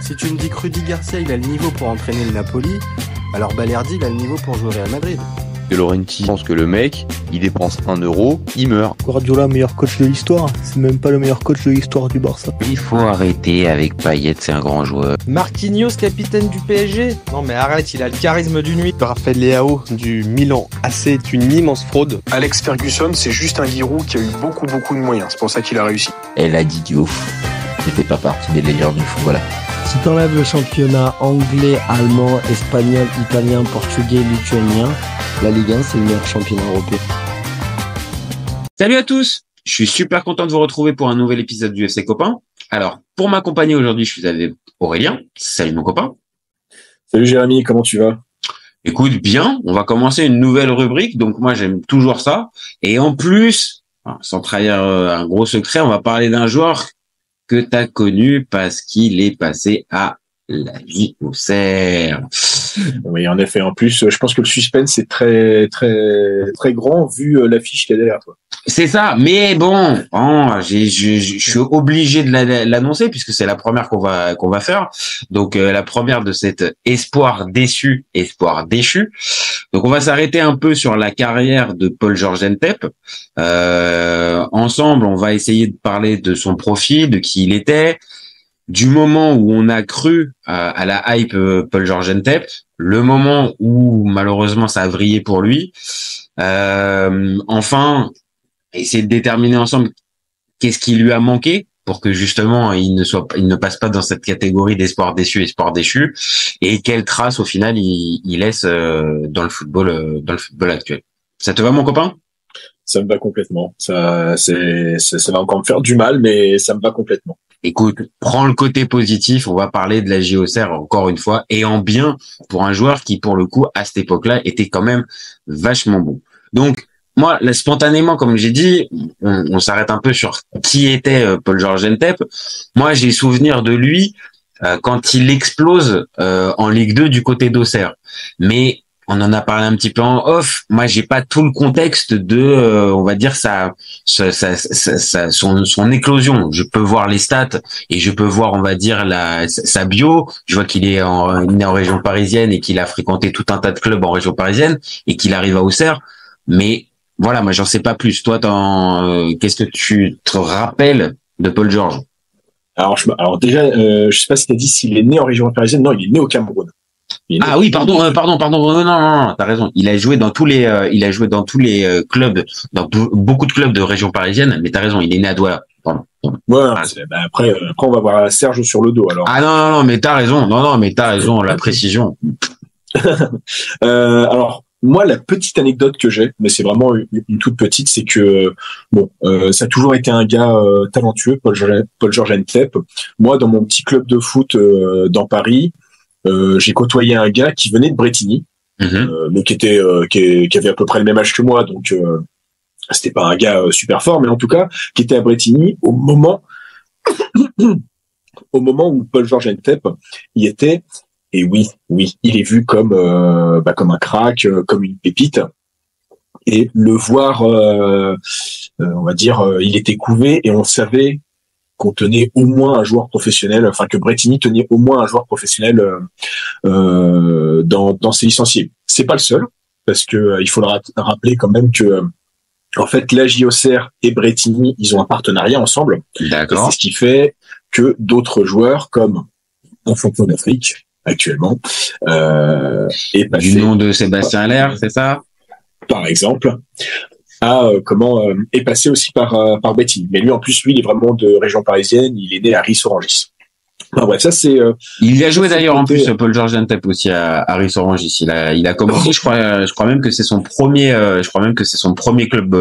Si tu me dis que Rudy Garcia il a le niveau pour entraîner le Napoli, alors Balerdi il a le niveau pour jouer au Real Madrid. De Laurenti pense que le mec, il dépense 1€, il meurt. Guardiola, meilleur coach de l'histoire, c'est même pas le meilleur coach de l'histoire du Barça. Il faut arrêter avec Payet, c'est un grand joueur. Marquinhos, capitaine du PSG? Non mais arrête, il a le charisme d'une nuit. Raphaël Leao du Milan AC est une immense fraude. Alex Ferguson, c'est juste un guirou qui a eu beaucoup de moyens, c'est pour ça qu'il a réussi. Elle a dit Diouf, il fait pas partie des légendes du football. Si t'enlèves le championnat anglais, allemand, espagnol, italien, portugais, lituanien, la Ligue 1 c'est le meilleur championnat européen. Salut à tous, je suis super content de vous retrouver pour un nouvel épisode du FC Copain. Alors, pour m'accompagner aujourd'hui, je suis avec Aurélien. Salut mon copain. Salut Jérémy, comment tu vas? Écoute, bien, on va commencer une nouvelle rubrique, donc moi j'aime toujours ça. Et en plus, sans trahir un gros secret, on va parler d'un joueur que tu as connu parce qu'il est passé à la vie au cerf. Oui, en effet. En plus, je pense que le suspense est très grand vu l'affiche qu'il y a derrière toi. C'est ça, mais bon, je suis obligé de l'annoncer puisque c'est la première qu'on va faire. Donc la première de cet espoir déçu, espoir déchu. Donc on va s'arrêter un peu sur la carrière de Paul-Georges Ntep. Ensemble, on va essayer de parler de son profil, de qui il était, du moment où on a cru à la hype Paul-Georges Ntep, le moment où malheureusement ça a vrillé pour lui. Enfin, essayer de déterminer ensemble qu'est-ce qui lui a manqué pour que justement il ne passe pas dans cette catégorie d'espoir déçu, espoir déchu, et quelle trace au final il laisse dans le football actuel. Ça te va mon copain? Ça me va complètement. Ça va encore me faire du mal, mais ça me va complètement. Écoute, prends le côté positif, on va parler de la JOCR encore une fois, et en bien pour un joueur qui, pour le coup, à cette époque-là, était quand même vachement bon. Donc, moi, là, spontanément, comme j'ai dit, on s'arrête un peu sur qui était Paul-Georges Ntep. Moi, j'ai souvenir de lui quand il explose en Ligue 2 du côté d'Auxerre. Mais on en a parlé un petit peu en off. Moi, j'ai pas tout le contexte de, on va dire son éclosion. Je peux voir les stats et je peux voir, on va dire sa bio. Je vois qu'il est né en région parisienne et qu'il a fréquenté tout un tas de clubs en région parisienne et qu'il arrive à Auxerre. Mais voilà, moi, j'en sais pas plus. Toi, qu'est-ce que tu te rappelles de Paul-Georges? Alors déjà, je sais pas si t'as dit s'il est né en région parisienne. Non, il est né au Cameroun. Ah oui, pardon, non, t'as raison. Il a joué dans tous les clubs, dans beaucoup de clubs de région parisienne, mais t'as raison, il est né à Douala. Pardon. Ouais, après, on va voir Serge sur le dos, alors. Ah non, mais t'as raison, la précision. Alors, moi, la petite anecdote que j'ai, mais c'est vraiment une toute petite, c'est que, ça a toujours été un gars talentueux, Paul-Georges Ntep. Moi, dans mon petit club de foot dans Paris, j'ai côtoyé un gars qui venait de Brétigny, mais qui avait à peu près le même âge que moi, donc c'était pas un gars super fort, mais en tout cas qui était à Brétigny au moment où Paul-Georges Ntep y était. Et oui, il est vu comme un crack, comme une pépite. Et le voir, on va dire, il était couvé et on savait qu'on tenait au moins un joueur professionnel, enfin que Brétigny tenait au moins un joueur professionnel dans ses licenciés. C'est pas le seul, parce que il faut le rappeler quand même que en fait la JOCR et Brétigny, ils ont un partenariat ensemble. D'accord. C'est ce qui fait que d'autres joueurs comme un champion d'Afrique actuellement est passé, du nom de Sébastien Haller, c'est ça? Par exemple. Est passé aussi par Brétigny. Mais lui, en plus, il est vraiment de région parisienne. Il est né à Ris-Orangis. Enfin, bref, ça c'est. Il a joué d'ailleurs en plus Paul-Georges Ntep aussi à Ris-Orangis. Il a commencé, je crois même que c'est son premier, club.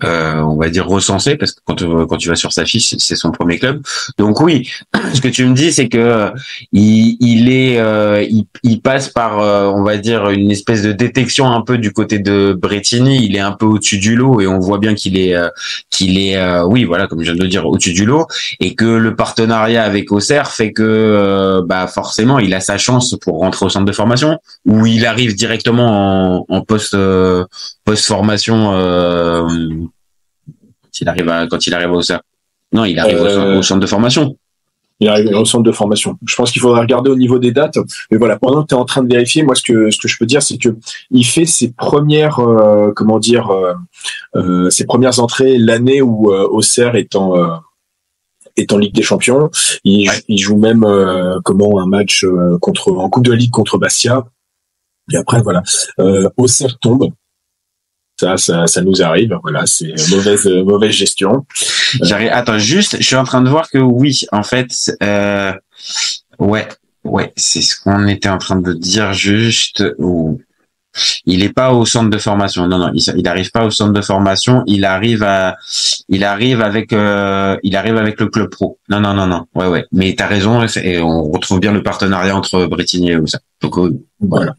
On va dire recensé, parce que quand tu vas sur sa fiche, c'est son premier club. Donc oui, ce que tu me dis, c'est que il passe par, on va dire, une espèce de détection un peu du côté de Brétigny. Il est un peu au-dessus du lot et on voit bien qu'il est, oui, voilà, comme je viens de le dire, au-dessus du lot, et que le partenariat avec Auxerre fait que, forcément, il a sa chance pour rentrer au centre de formation, où il arrive directement en post-formation. Quand il arrive à Auxerre. Non, il arrive au centre de formation. Il arrive au centre de formation. Je pense qu'il faudra regarder au niveau des dates. Mais voilà, pendant que tu es en train de vérifier, moi, ce que je peux dire, c'est que il fait ses premières, ses premières entrées l'année où Auxerre est en Ligue des Champions. Il joue même un match en Coupe de la Ligue contre Bastia. Et après, voilà, Auxerre tombe. Ça nous arrive. Voilà, c'est mauvaise gestion. Attends, juste, je suis en train de voir que oui, en fait, ouais, c'est ce qu'on était en train de dire juste. Il est pas au centre de formation. Non, il arrive pas au centre de formation. Il arrive avec le club pro. Non. Ouais. Mais t'as raison. Et on retrouve bien le partenariat entre Bretigny et ça. Donc, voilà.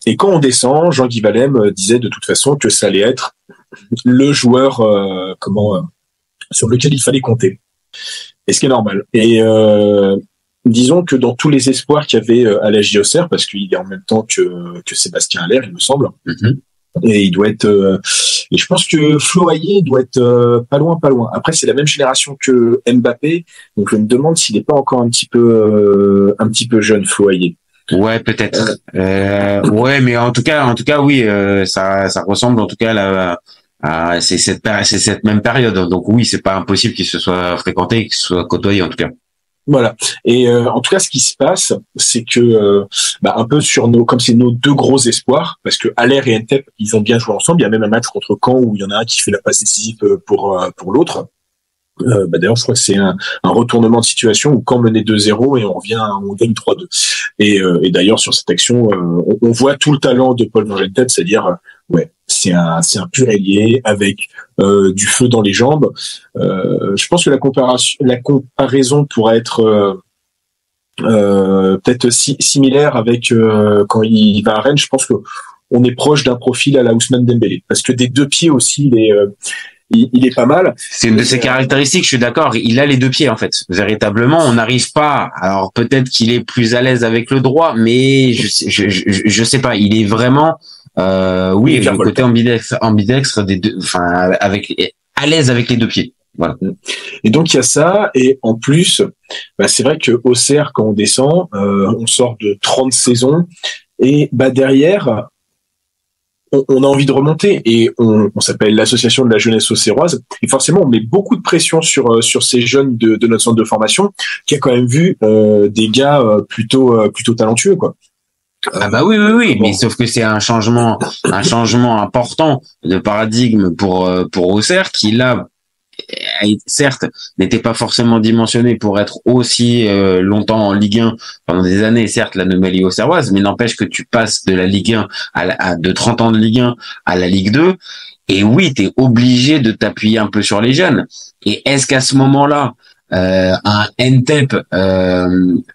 Et quand on descend, Jean-Guy Valem disait de toute façon que ça allait être le joueur sur lequel il fallait compter. Et ce qui est normal. Et disons que dans tous les espoirs qu'il y avait à la JOCR, parce qu'il est en même temps que Sébastien Haller, il me semble. Mm-hmm. Et il doit être et je pense que Flo Hayé doit être pas loin. Après, c'est la même génération que Mbappé, donc je me demande s'il n'est pas encore un petit peu jeune, Flo Hayé. Ouais, peut-être. Ouais, mais en tout cas, oui, ça ressemble en tout cas c'est cette même période. Donc oui, c'est pas impossible qu'ils se soient fréquentés, qu'ils se soient côtoyés en tout cas. Voilà. Et en tout cas, ce qui se passe, c'est que un peu comme c'est nos deux gros espoirs, parce que Haller et Ntep, ils ont bien joué ensemble. Il y a même un match contre Caen où il y en a un qui fait la passe décisive pour l'autre. D'ailleurs, je crois que c'est un retournement de situation où Caen menait 2-0 et on gagne 3-2. Et d'ailleurs, sur cette action, on voit tout le talent de Paul Ntep, c'est-à-dire c'est un pur ailier avec du feu dans les jambes. Je pense que la comparaison pourrait être peut-être similaire avec quand il va à Rennes. Je pense que on est proche d'un profil à la Ousmane Dembélé, parce que des deux pieds aussi, il est pas mal. C'est une de ses caractéristiques, je suis d'accord. Il a les deux pieds, en fait. Véritablement, on n'arrive pas. Alors, peut-être qu'il est plus à l'aise avec le droit, mais je sais pas. Il est vraiment, le côté ambidextre des deux, enfin, à l'aise avec les deux pieds. Voilà. Et donc, il y a ça. Et en plus, c'est vrai que Auxerre, quand on descend, on sort de 30 saisons. Et, derrière, on a envie de remonter, et on s'appelle l'association de la jeunesse auxerroise, et forcément on met beaucoup de pression sur ces jeunes de notre centre de formation, qui a quand même vu des gars plutôt talentueux, quoi. Oui, mais sauf que c'est un changement important de paradigme pour Auxerre, qui là, certes, n'était pas forcément dimensionné pour être aussi longtemps en Ligue 1 pendant des années, certes, l'anomalie auxerroise, mais n'empêche que tu passes de la Ligue 1 de 30 ans de Ligue 1 à la Ligue 2, et oui, t'es obligé de t'appuyer un peu sur les jeunes. Et est-ce qu'à ce moment-là, un Ntep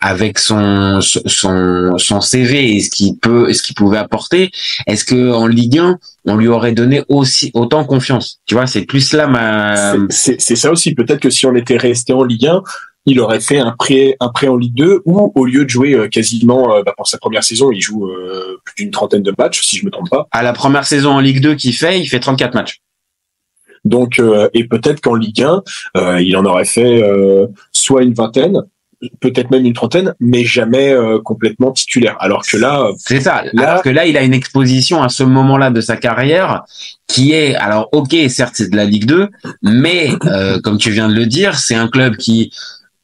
avec son CV et ce qu'il pouvait apporter, est-ce que en Ligue 1 on lui aurait donné autant confiance? Tu vois, c'est plus là c'est ça aussi. Peut-être que si on était resté en Ligue 1, il aurait fait un prêt en Ligue 2, où au lieu de jouer quasiment pour sa première saison, il joue plus d'une trentaine de matchs, si je me trompe pas. À la première saison en Ligue 2 il fait 34 matchs. Donc, et peut-être qu'en Ligue 1, il en aurait fait soit une vingtaine, peut-être même une trentaine, mais jamais complètement titulaire. Alors que là, c'est ça. Alors que là, il a une exposition à ce moment-là de sa carrière qui est, alors ok, certes c'est de la Ligue 2, mais comme tu viens de le dire, c'est un club qui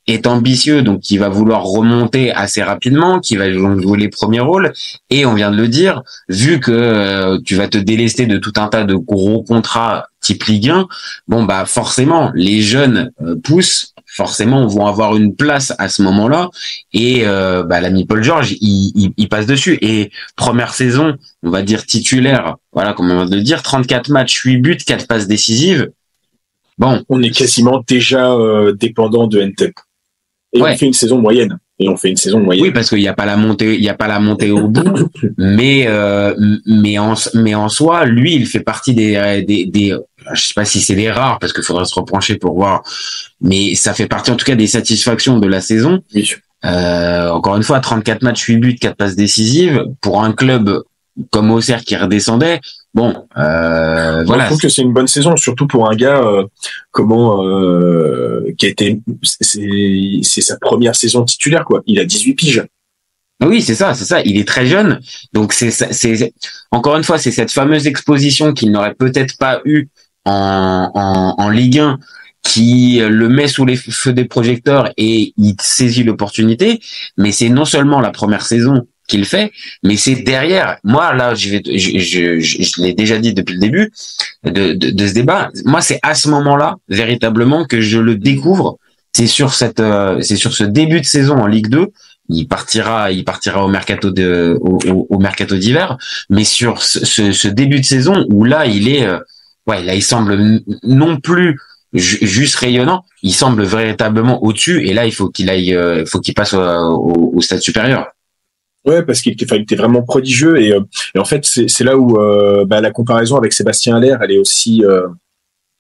est ambitieux, donc qui va vouloir remonter assez rapidement, qui va jouer les premiers rôles, et on vient de le dire, vu que tu vas te délester de tout un tas de gros contrats type Ligue 1, forcément les jeunes poussent, forcément vont avoir une place à ce moment-là, et l'ami Paul Georges il passe dessus. Et première saison, on va dire titulaire, voilà, comme on vient de le dire, 34 matchs, 8 buts, 4 passes décisives. Bon, on est quasiment déjà dépendant de Ntep. Et on fait une saison moyenne. Oui, parce qu'il n'y a pas la montée au bout, mais en soi, lui, il fait partie des je sais pas si c'est des rares, parce qu'il faudrait se repencher pour voir, mais ça fait partie en tout cas des satisfactions de la saison. Oui. Encore une fois, 34 matchs, 8 buts, 4 passes décisives, pour un club comme Auxerre qui redescendait, Bon, Je voilà. trouve que c'est une bonne saison, surtout pour un gars qui a été, c'est sa première saison titulaire quoi. Il a 18 piges. Oui, c'est ça. Il est très jeune, donc c'est encore une fois, c'est cette fameuse exposition qu'il n'aurait peut-être pas eu en Ligue 1 qui le met sous les feux des projecteurs et il saisit l'opportunité. Mais c'est non seulement la première saison qu'il fait, mais c'est derrière. Moi, là, je l'ai déjà dit depuis le début de ce débat. Moi, c'est à ce moment-là, véritablement, que je le découvre. C'est sur ce début de saison en Ligue 2. Il partira au mercato au mercato d'hiver. Mais sur ce début de saison où là, il semble non plus juste rayonnant. Il semble véritablement au-dessus. Et là, il faut qu'il passe au stade supérieur. Ouais, parce qu'il était vraiment prodigieux et en fait c'est là où la comparaison avec Sébastien Haller elle est aussi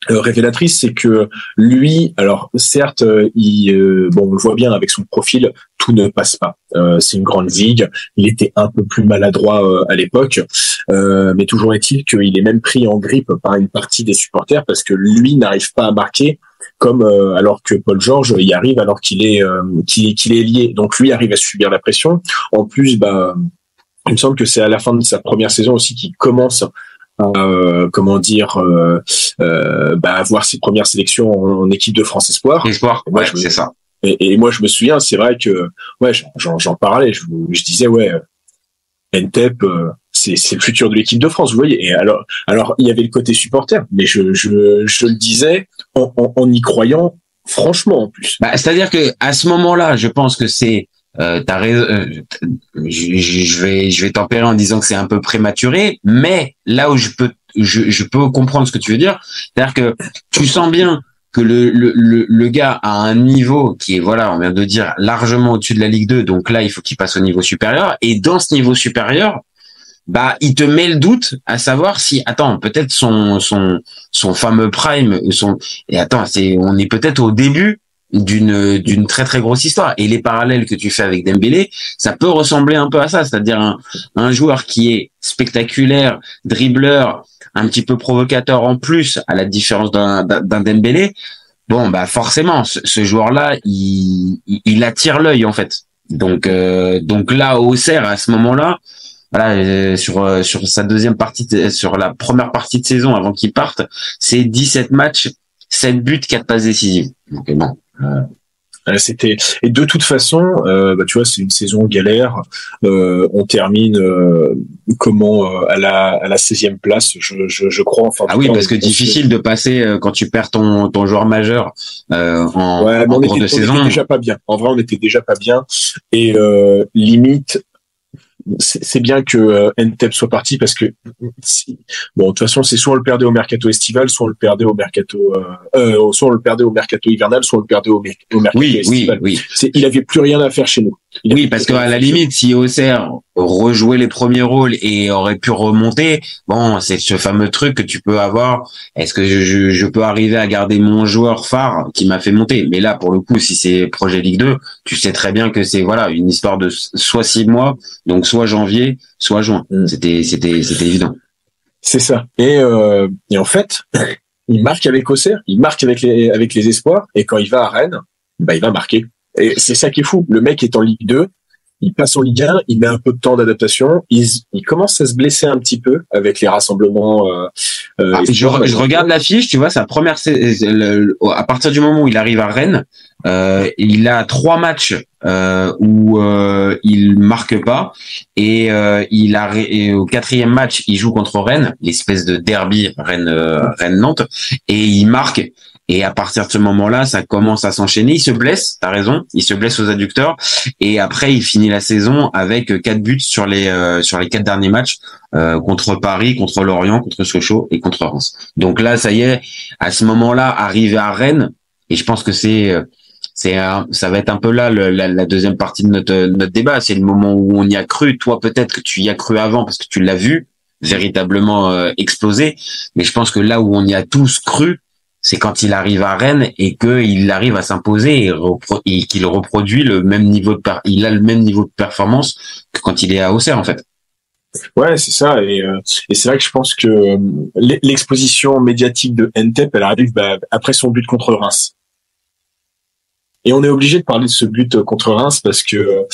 révélatrice, c'est que lui, alors certes, on le voit bien avec son profil, tout ne passe pas. C'est une grande ligue, il était un peu plus maladroit à l'époque, mais toujours est-il qu'il est même pris en grippe par une partie des supporters parce que lui n'arrive pas à marquer. Comme alors que Paul George y arrive alors qu'il est lié, donc lui arrive à subir la pression. En plus, il me semble que c'est à la fin de sa première saison aussi qu'il commence à avoir ses premières sélections en équipe de France Espoir. C'est ça. Et moi je me souviens, c'est vrai que j'en parlais, je disais Ntep, c'est le futur de l'équipe de France, vous voyez. Et alors il y avait le côté supporter, mais je le disais en y croyant franchement en plus. C'est-à-dire que à ce moment-là, je pense que c'est t'as raison. Je vais tempérer en disant que c'est un peu prématuré, mais là où je peux comprendre ce que tu veux dire, c'est-à-dire que tu sens bien que le gars a un niveau qui est, voilà, on vient de dire, largement au-dessus de la Ligue 2, donc là il faut qu'il passe au niveau supérieur, et dans ce niveau supérieur, il te met le doute à savoir si, peut-être son fameux prime, on est peut-être au début d'une très très grosse histoire. Et les parallèles que tu fais avec Dembélé, ça peut ressembler un peu à ça, c'est-à-dire un joueur qui est spectaculaire, dribbleur, un petit peu provocateur en plus, à la différence d'un Dembélé. Bon, forcément, ce joueur-là, il attire l'œil en fait. Donc là, Auxerre, à ce moment-là, voilà, sur sa deuxième partie, sur la première partie de saison avant qu'il parte, c'est 17 matchs, 7 buts, 4 passes décisives. Donc bon. Et de toute façon, tu vois, c'est une saison galère. On termine à la 16e place, je crois. Enfin, parce que difficile de passer quand tu perds ton joueur majeur en cours de saison. On était déjà pas bien. En vrai, on était déjà pas bien. Et limite, c'est bien que Ntep soit parti parce que de toute façon c'est soit on le perdait au mercato estival, soit on le perdait au mercato hivernal, soit on le perdait au mercato estival. Oui. Il avait plus rien à faire chez nous. Parce qu'à la limite, si Auxerre rejouait les premiers rôles et aurait pu remonter, bon, c'est ce fameux truc que tu peux avoir. Est-ce que je peux arriver à garder mon joueur phare qui m'a fait monter? Mais là, pour le coup, si c'est projet Ligue 2, tu sais très bien que c'est, voilà, une histoire de soit 6 mois, donc soit janvier, soit juin. C'était évident. C'est ça. Et en fait, il marque avec Auxerre, il marque avec les espoirs, et quand il va à Rennes, il va marquer. Et c'est ça qui est fou. Le mec est en Ligue 2, il passe en Ligue 1, il met un peu de temps d'adaptation, il commence à se blesser un petit peu avec les rassemblements. Je regarde l'affiche, tu vois, sa première à partir du moment où il arrive à Rennes, il a 3 matchs où il marque pas, et au 4e match il joue contre Rennes, l'espèce de derby Rennes-Nantes, et il marque. Et à partir de ce moment-là, ça commence à s'enchaîner. Il se blesse, t'as raison, il se blesse aux adducteurs. Et après, il finit la saison avec 4 buts sur les 4 derniers matchs, contre Paris, contre Lorient, contre Sochaux et contre Reims. Donc là, ça y est, à ce moment-là, arrivé à Rennes, et je pense que ça va être un peu là la deuxième partie de notre débat. C'est le moment où on y a cru. Toi, peut-être que tu y as cru avant parce que tu l'as vu véritablement exploser. Mais je pense que là où on y a tous cru, c'est quand il arrive à Rennes et qu'il arrive à s'imposer et qu'il reproduit le même niveau il a le même niveau de performance que quand il est à Auxerre, en fait. Ouais, c'est ça. Et c'est vrai que je pense que l'exposition médiatique de Ntep, elle arrive après son but contre Reims. Et on est obligé de parler de ce but contre Reims parce que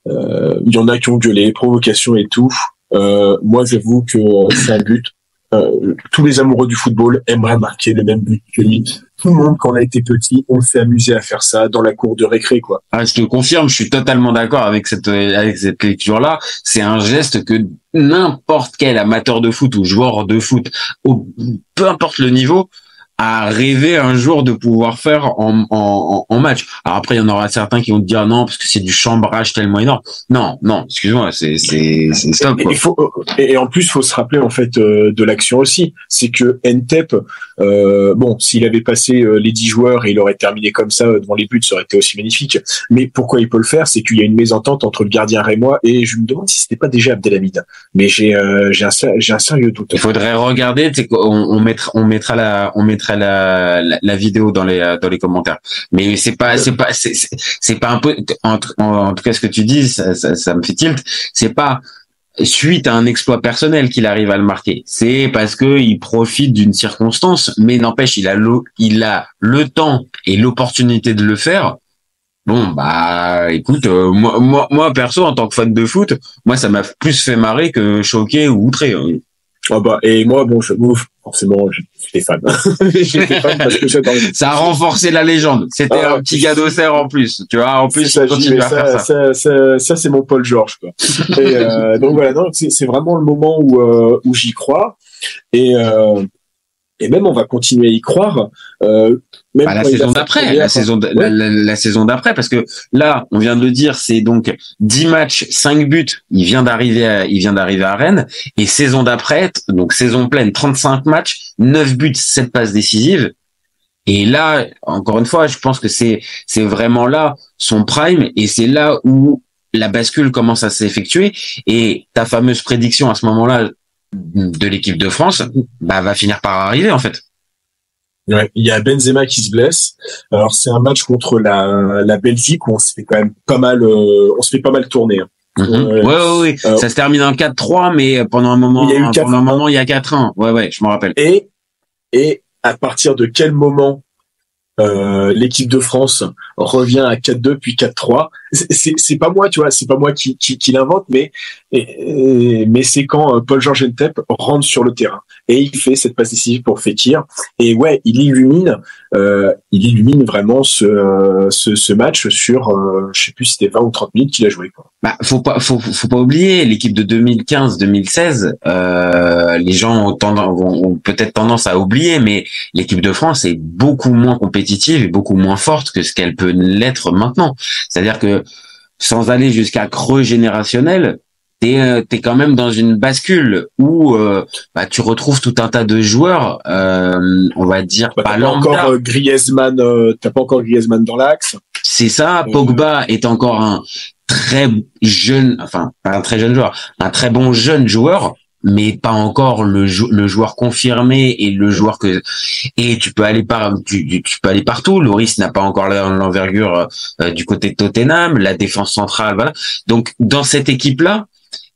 il y en a qui ont gueulé, provocation et tout. Moi, j'avoue que c'est un but. Tous les amoureux du football aimeraient marquer le même but que lui. Tout le monde, quand on a été petit, on s'est amusé à faire ça dans la cour de récré, quoi. Ah, je te confirme, je suis totalement d'accord avec cette lecture-là. C'est un geste que n'importe quel amateur de foot ou joueur de foot, peu importe le niveau, a rêvé un jour de pouvoir faire en match. Alors après, il y en aura certains qui vont te dire non parce que c'est du chambrage tellement énorme. Non, excuse-moi, c'est stop, quoi. Et en plus, faut se rappeler en fait de l'action aussi. C'est que Ntep, s'il avait passé les 10 joueurs et il aurait terminé comme ça devant les buts, ça aurait été aussi magnifique. Mais pourquoi il peut le faire, c'est qu'il y a une mésentente entre le gardien rémois et je me demande si c'était pas déjà Abdelhamid. Mais j'ai un sérieux doute. Il faudrait regarder, tu sais, on mettra la vidéo dans les commentaires. Mais c'est pas un peu, en tout cas ce que tu dis, ça me fait tilt. C'est pas suite à un exploit personnel qu'il arrive à le marquer. C'est parce que il profite d'une circonstance, mais n'empêche, il a le temps et l'opportunité de le faire. Bon, bah, écoute, moi perso, en tant que fan de foot, moi, ça m'a plus fait marrer que choqué ou outré. Ah bah, et moi, forcément, j'étais fan. J'étais fan parce que ça a renforcé la légende. C'était un petit gars d'Auxerre en plus, tu vois. En plus, il continue à faire ça. Ça, c'est mon Paul Georges, quoi. Et, donc voilà, non, c'est vraiment le moment où j'y crois. Et même on va continuer à y croire. Même la saison d'après, la saison d'après, parce que là, on vient de le dire, c'est donc 10 matchs, 5 buts. Il vient d'arriver à Rennes. Et saison d'après, donc saison pleine, 35 matchs, 9 buts, 7 passes décisives. Et là, encore une fois, je pense que c'est vraiment là son prime, et c'est là où la bascule commence à s'effectuer. Et ta fameuse prédiction à ce moment-là de l'équipe de France, va finir par arriver, en fait. Ouais, il y a Benzema qui se blesse. Alors c'est un match contre la Belgique où on se fait quand même pas mal tourner. Oui. Ça se termine en 4-3, mais pendant un moment, il y a 4-1. Ouais, je me rappelle. Et à partir de quel moment l'équipe de France revient à 4-2 puis 4-3. C'est pas moi, tu vois, c'est pas moi qui l'invente, mais c'est quand Paul-Georges Ntep rentre sur le terrain et il fait cette passe décisive pour Fekir et ouais, il illumine vraiment ce match sur je sais plus si c'était 20 ou 30 minutes qu'il a joué, quoi. Bah, faut pas oublier l'équipe de 2015-2016. Les gens ont peut-être tendance à oublier, mais l'équipe de France est beaucoup moins compétitive et beaucoup moins forte que ce qu'elle peut l'être maintenant. C'est-à-dire que sans aller jusqu'à creux générationnel, t'es quand même dans une bascule où tu retrouves tout un tas de joueurs, on va dire pas lambda. T'as pas encore Griezmann dans l'axe. C'est ça. Pogba est encore un très jeune, enfin pas un très jeune joueur, un très bon jeune joueur, mais pas encore le joueur confirmé et le joueur et tu peux aller partout. Loris n'a pas encore l'envergure du côté de Tottenham, la défense centrale, voilà. Donc dans cette équipe là,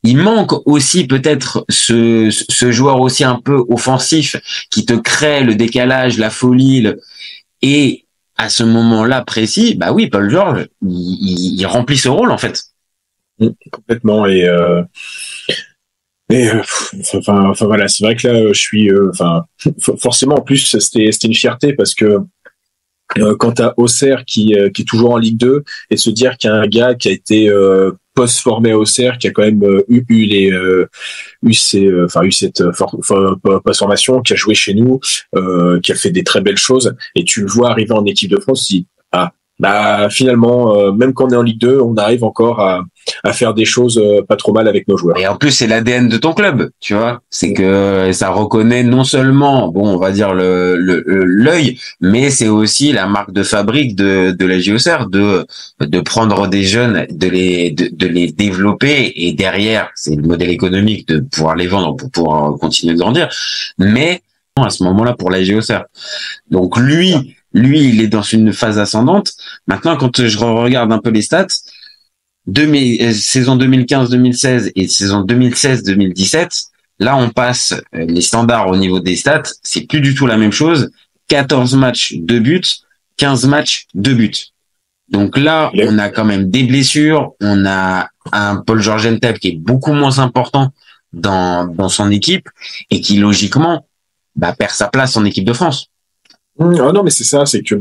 il manque aussi peut-être ce joueur aussi un peu offensif qui te crée le décalage, la folie, et à ce moment-là précis, bah oui, Paul Georges, il remplit ce rôle en fait. Complètement. Enfin voilà, c'est vrai que là je suis forcément en plus c'était une fierté parce que quand t'as Auxerre qui est toujours en Ligue 2 et se dire qu'il y a un gars qui a été post-formé à Auxerre, qui a quand même eu cette post-formation, qui a joué chez nous, qui a fait des très belles choses, et tu le vois arriver en équipe de France, tu dis finalement, même quand on est en Ligue 2, on arrive encore à faire des choses pas trop mal avec nos joueurs. Et en plus, c'est l'ADN de ton club, tu vois. C'est que ça reconnaît non seulement, on va dire l'œil, mais c'est aussi la marque de fabrique de la JOCR de prendre des jeunes, de les développer, et derrière, c'est le modèle économique de pouvoir les vendre pour pouvoir continuer de grandir. Mais à ce moment-là, pour la JOCR. Donc lui, il est dans une phase ascendante. Maintenant, quand je regarde un peu les stats, saison 2015-2016 et saison 2016-2017, là on passe les standards au niveau des stats, c'est plus du tout la même chose. 14 matchs, 2 buts, 15 matchs, 2 buts. Donc là, on a quand même des blessures, on a un Paul-Georges Ntep qui est beaucoup moins important dans son équipe et qui logiquement perd sa place en équipe de France. Ah non, mais c'est ça, c'est que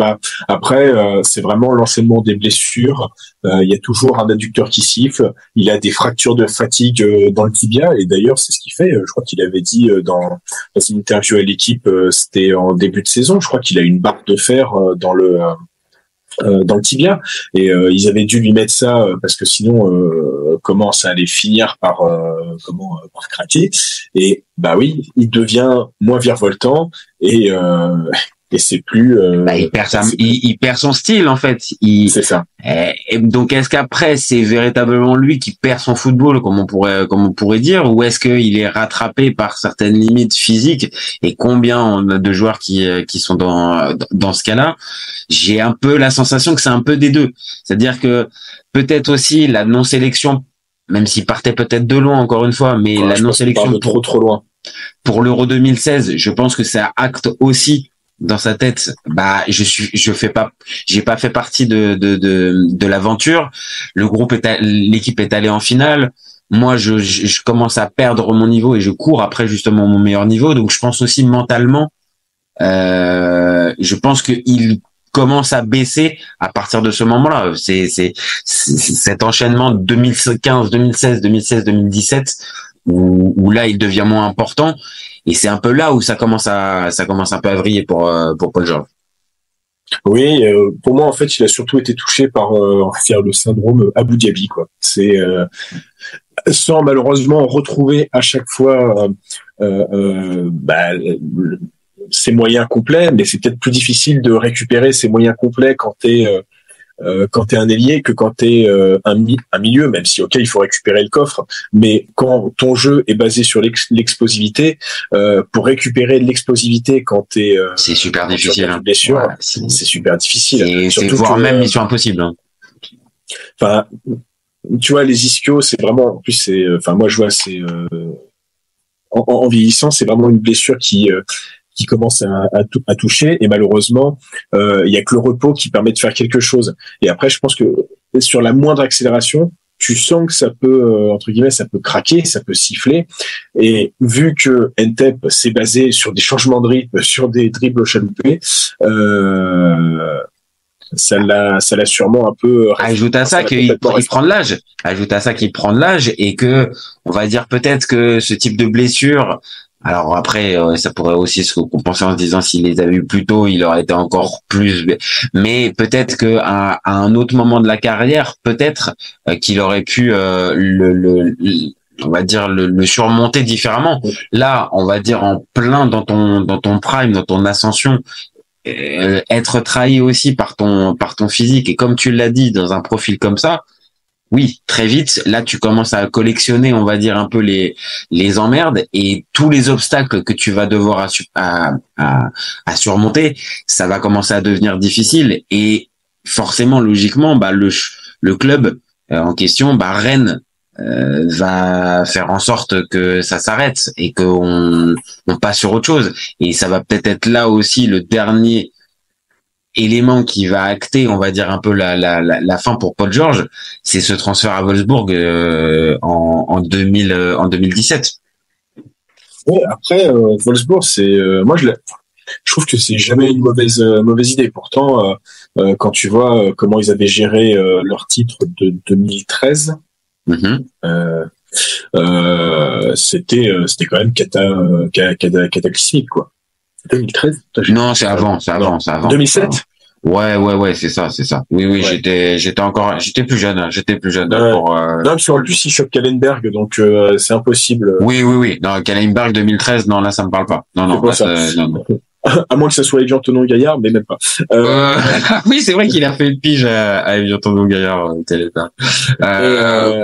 après c'est vraiment l'enchaînement des blessures. Il y a toujours un adducteur qui siffle. Il a des fractures de fatigue dans le tibia et d'ailleurs c'est ce qu'il fait. Je crois qu'il avait dit dans une interview à l'équipe, c'était en début de saison. Je crois qu'il a une barre de fer dans le tibia et ils avaient dû lui mettre ça parce que sinon comment ça allait finir par craquer et oui il devient moins virevoltant et c'est plus il perd son style en fait. C'est ça. Et donc est-ce qu'après c'est véritablement lui qui perd son football comme on pourrait dire ou est-ce qu'il est rattrapé par certaines limites physiques et combien on a de joueurs qui sont dans ce cas-là? J'ai un peu la sensation que c'est un peu des deux. C'est-à-dire que peut-être aussi la non-sélection, même s'il partait peut-être de loin encore une fois, mais la non-sélection trop loin. Pour l'Euro 2016, je pense que ça acte aussi dans sa tête, j'ai pas fait partie de l'aventure. L'équipe est allée en finale. Moi, je commence à perdre mon niveau et je cours après justement mon meilleur niveau. Donc, je pense aussi mentalement, je pense qu'il commence à baisser à partir de ce moment-là. C'est cet enchaînement 2015, 2016, 2017 où là, il devient moins important. Et c'est un peu là où ça commence un peu à vriller pour Paul Georges. Oui, pour moi en fait, il a surtout été touché par le syndrome Abu Dhabi quoi. C'est sans malheureusement retrouver à chaque fois ses moyens complets, mais c'est peut-être plus difficile de récupérer ses moyens complets quand t'es un ailier que quand t'es un milieu, même si il faut récupérer le coffre, mais quand ton jeu est basé sur l'explosivité, pour récupérer de l'explosivité quand t'es c'est super difficile. Blessure, c'est super difficile. Et c'est voire même mission impossible. Enfin, tu vois, les ischios, c'est vraiment, en plus moi je vois en vieillissant, c'est vraiment une blessure qui commence à toucher et malheureusement il y a que le repos qui permet de faire quelque chose et après je pense que sur la moindre accélération tu sens que ça peut entre guillemets ça peut craquer, ça peut siffler et vu que Ntep s'est basé sur des changements de rythme, sur des dribbles chaloupés ça l'a sûrement un peu ajoute à ça qu'il prend de l'âge et que on va dire peut-être que ce type de blessure. Alors après, ça pourrait aussi se compenser en se disant s'il les avait eu plus tôt, il aurait été encore plus. Mais peut-être que à un autre moment de la carrière, peut-être qu'il aurait pu on va dire le surmonter différemment. Là, on va dire en plein dans ton prime, dans ton ascension, être trahi aussi par ton physique et comme tu l'as dit, dans un profil comme ça. Oui, très vite, là tu commences à collectionner, on va dire un peu les emmerdes et tous les obstacles que tu vas devoir à surmonter, ça va commencer à devenir difficile et forcément, logiquement, le club en question, Rennes, va faire en sorte que ça s'arrête et qu'on passe sur autre chose et ça va peut-être être là aussi le dernier élément qui va acter, on va dire un peu la fin pour Paul Georges, c'est ce transfert à Wolfsburg en 2017. Ouais, après Wolfsburg, c'est moi je trouve que c'est jamais une mauvaise idée. Pourtant, quand tu vois comment ils avaient géré leur titre de 2013, c'était quand même cataclysmique quoi. 2013 Non, c'est avant. 2007 Ouais, c'est ça. Oui, ouais. j'étais plus jeune pour Non, parce qu'en plus, il chope Kallenberg, donc c'est impossible. Oui. Non, Kallenberg 2013, non, là, ça me parle pas. Non, ça. Non. À moins que ça soit Evian Tonon Gaillard, mais même pas. Oui, c'est vrai qu'il a fait une pige à Evian Tonon Gaillard.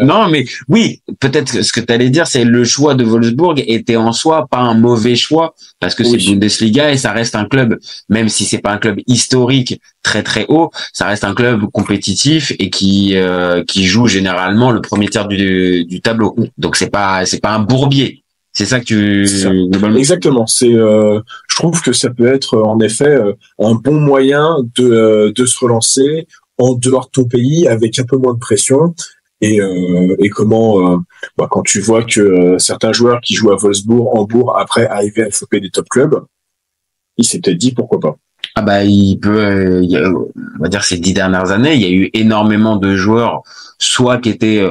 Non, mais oui, peut-être que ce que tu allais dire, c'est le choix de Wolfsburg était en soi pas un mauvais choix parce que c'est Bundesliga et ça reste un club, même si c'est pas un club historique très très haut, ça reste un club compétitif et qui joue généralement le premier tiers du tableau. Donc c'est pas un bourbier. C'est ça que globalement. Exactement. Je trouve que ça peut être en effet un bon moyen de se relancer en dehors de ton pays avec un peu moins de pression. Et quand tu vois que certains joueurs qui jouent à Wolfsburg, Hambourg, après arriver à choper des top clubs, il s'est peut-être dit pourquoi pas. Ah bah il peut, on va dire ces 10 dernières années, il y a eu énormément de joueurs, soit qui étaient,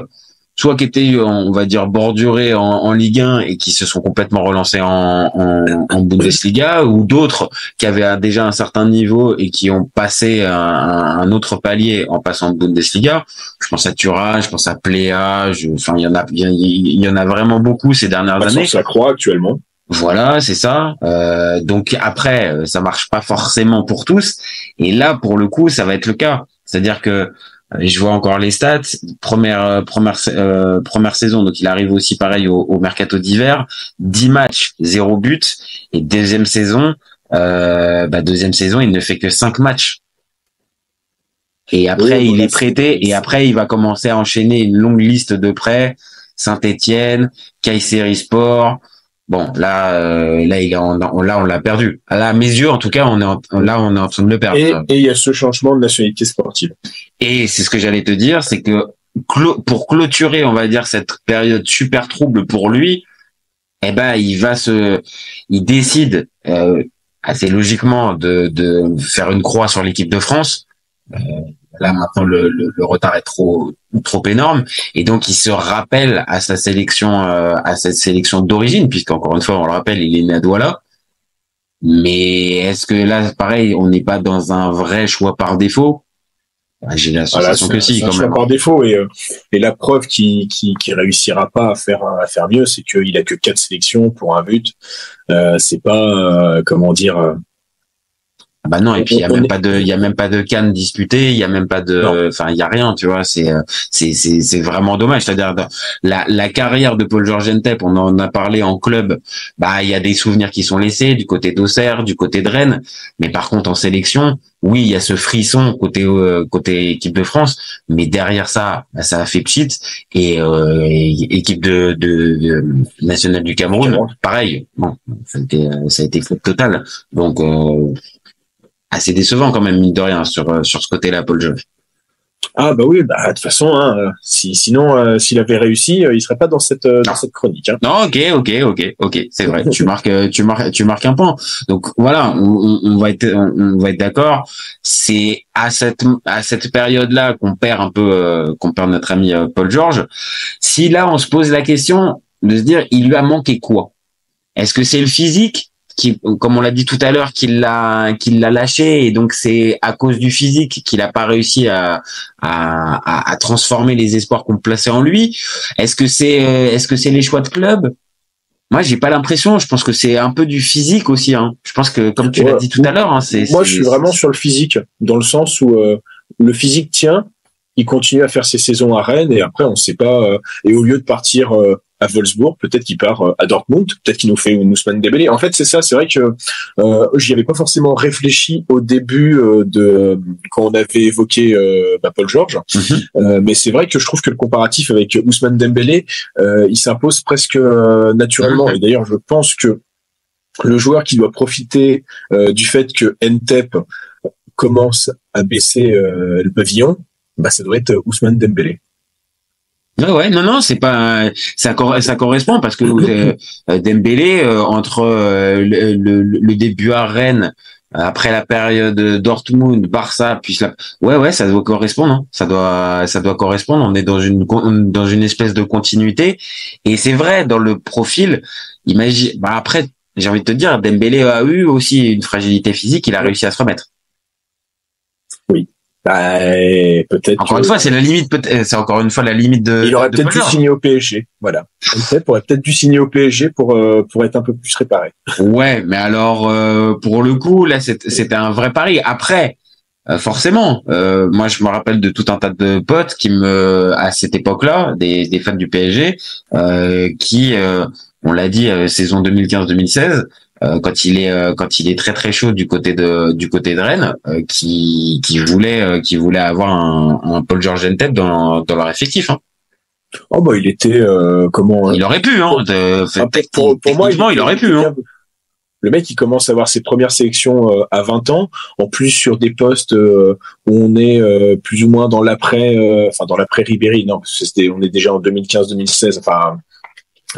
on va dire, bordurés en Ligue 1 et qui se sont complètement relancés en Bundesliga, ou d'autres qui avaient déjà un certain niveau et qui ont passé un autre palier en passant de Bundesliga. Je pense à Thuram, je pense à Plea, enfin il y en a vraiment beaucoup ces dernières années. Ça croît actuellement. Voilà, c'est ça. Donc après, ça marche pas forcément pour tous. Et là, pour le coup, ça va être le cas. C'est-à-dire que je vois encore les stats. Première saison, donc il arrive aussi pareil au mercato d'hiver. 10 matchs, 0 but. Et deuxième saison, il ne fait que 5 matchs. Et après, il est prêté. Et après, il va commencer à enchaîner une longue liste de prêts. Saint-Étienne, Kayserispor. Bon, là, on l'a perdu. À mes yeux, en tout cas, on est en train de le perdre. Et il y a ce changement de nationalité sportive. Et c'est ce que j'allais te dire, c'est que pour clôturer, on va dire, cette période super trouble pour lui, il décide assez logiquement de faire une croix sur l'équipe de France. Là maintenant le retard est trop énorme et donc il se rappelle à sa sélection d'origine, puisqu'encore une fois on le rappelle, il est né à Douala. Mais est-ce que là pareil on n'est pas dans un vrai choix par défaut? J'ai la sensation que si, quand même. C'est un choix par défaut et la preuve qui réussira pas à faire mieux, c'est qu'il a que 4 sélections pour un but. C'est pas Ah bah non, et puis il y a même pas de CAN disputée, il y a même pas il y a rien, tu vois, c'est vraiment dommage. C'est-à-dire la carrière de Paul-Georges Ntep, on en a parlé en club, il y a des souvenirs qui sont laissés du côté d'Auxerre, du côté de Rennes, mais par contre en sélection, oui, il y a ce frisson côté équipe de France, mais derrière ça, ça a fait pchit et équipe de nationale du Cameroun, pareil. Bon, ça a été faute totale. Donc assez décevant quand même, mine de rien, sur ce côté-là, Paul Georges. Ah bah oui, de toute façon, sinon s'il avait réussi, il serait pas dans cette chronique. Hein. Non, ok, c'est vrai. tu marques un point. Donc voilà, on va être d'accord. C'est à cette période-là qu'on perd notre ami Paul Georges. Si là on se pose la question de se dire, il lui a manqué quoi? Est-ce que c'est le physique? Qui, comme on l'a dit tout à l'heure, qu'il l'a lâché, et donc c'est à cause du physique qu'il n'a pas réussi à transformer les espoirs qu'on plaçait en lui. Est-ce que c'est les choix de club? Moi, j'ai pas l'impression. Je pense que c'est un peu du physique aussi. Hein. Je pense que, comme tu l'as dit tout à l'heure, je suis vraiment sur le physique, dans le sens où le physique tient. Il continue à faire ses saisons à Rennes et après on sait pas. Et au lieu de partir à Wolfsburg, peut-être qu'il part à Dortmund, peut-être qu'il nous fait une Ousmane Dembélé. En fait, c'est ça. C'est vrai que j'y avais pas forcément réfléchi au début quand on avait évoqué Paul Georges. Mais c'est vrai que je trouve que le comparatif avec Ousmane Dembélé, il s'impose presque naturellement. Et d'ailleurs, je pense que le joueur qui doit profiter du fait que Ntep commence à baisser le pavillon, ça doit être Ousmane Dembélé. Ouais, non, c'est pas, ça correspond parce que Dembélé, entre le début à Rennes, après la période Dortmund, Barça, puis ça doit correspondre, hein. Ça doit correspondre. On est dans une espèce de continuité. Et c'est vrai, dans le profil, imagine, après, j'ai envie de te dire, Dembélé a eu aussi une fragilité physique, il a réussi à se remettre. Oui. Bah, peut-être. Encore une fois, c'est la limite. C'est encore une fois la limite de. Il aurait de peut-être dû Paul George. signer au PSG. Voilà. Peut-être aurait peut-être dû signer au PSG pour être un peu plus réparé. Ouais, mais alors pour le coup, là, c'était un vrai pari. Après, forcément, moi, je me rappelle de tout un tas de potes qui à cette époque-là, des fans du PSG, qui, on l'a dit, saison 2015-2016. Quand il est très très chaud du côté de Rennes, qui voulait avoir un Paul George en tête dans leur effectif. Hein. Oh bah il était comment Il aurait pu hein. Pour moi il aurait pu hein. Le mec il commence à avoir ses premières sélections à 20 ans, en plus sur des postes où on est plus ou moins dans l'après dans l'après Ribéry. Non, parce que on est déjà en 2015-2016 enfin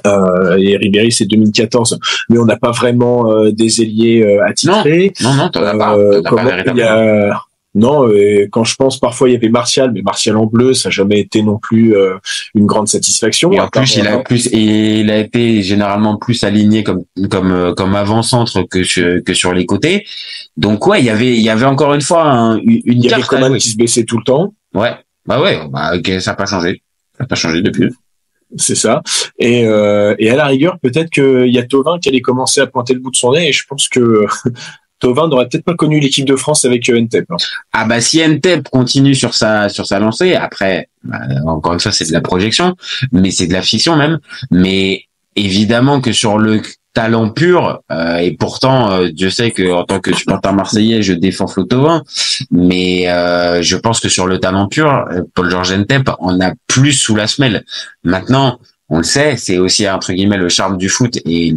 et Ribéry c'est 2014, mais on n'a pas vraiment des ailiers attitrés. Non, t'en as pas. Véritablement. Non, et quand je pense parfois il y avait Martial, mais Martial en bleu, ça n'a jamais été non plus une grande satisfaction. Et en plus, il a été généralement plus aligné comme avant-centre que sur les côtés. Donc ouais, il y avait encore une fois une carte. Il y avait Coman qui se baissait tout le temps. Ouais, ok, ça n'a pas changé. Ça n'a pas changé depuis. C'est ça. Et à la rigueur, peut-être qu'il y a Thauvin qui allait commencer à pointer le bout de son nez, et je pense que Thauvin n'aurait peut-être pas connu l'équipe de France avec Ntep. Ah bah si Ntep continue sur sa lancée, après, encore une fois c'est de la projection, mais c'est de la fiction même. Mais évidemment que sur le talent pur, et pourtant Dieu sait que en tant que supporter marseillais, je défends Flo Thauvin, mais je pense que sur le talent pur, Paul George Ntep en a plus sous la semelle. Maintenant, on le sait, c'est aussi entre guillemets le charme du foot et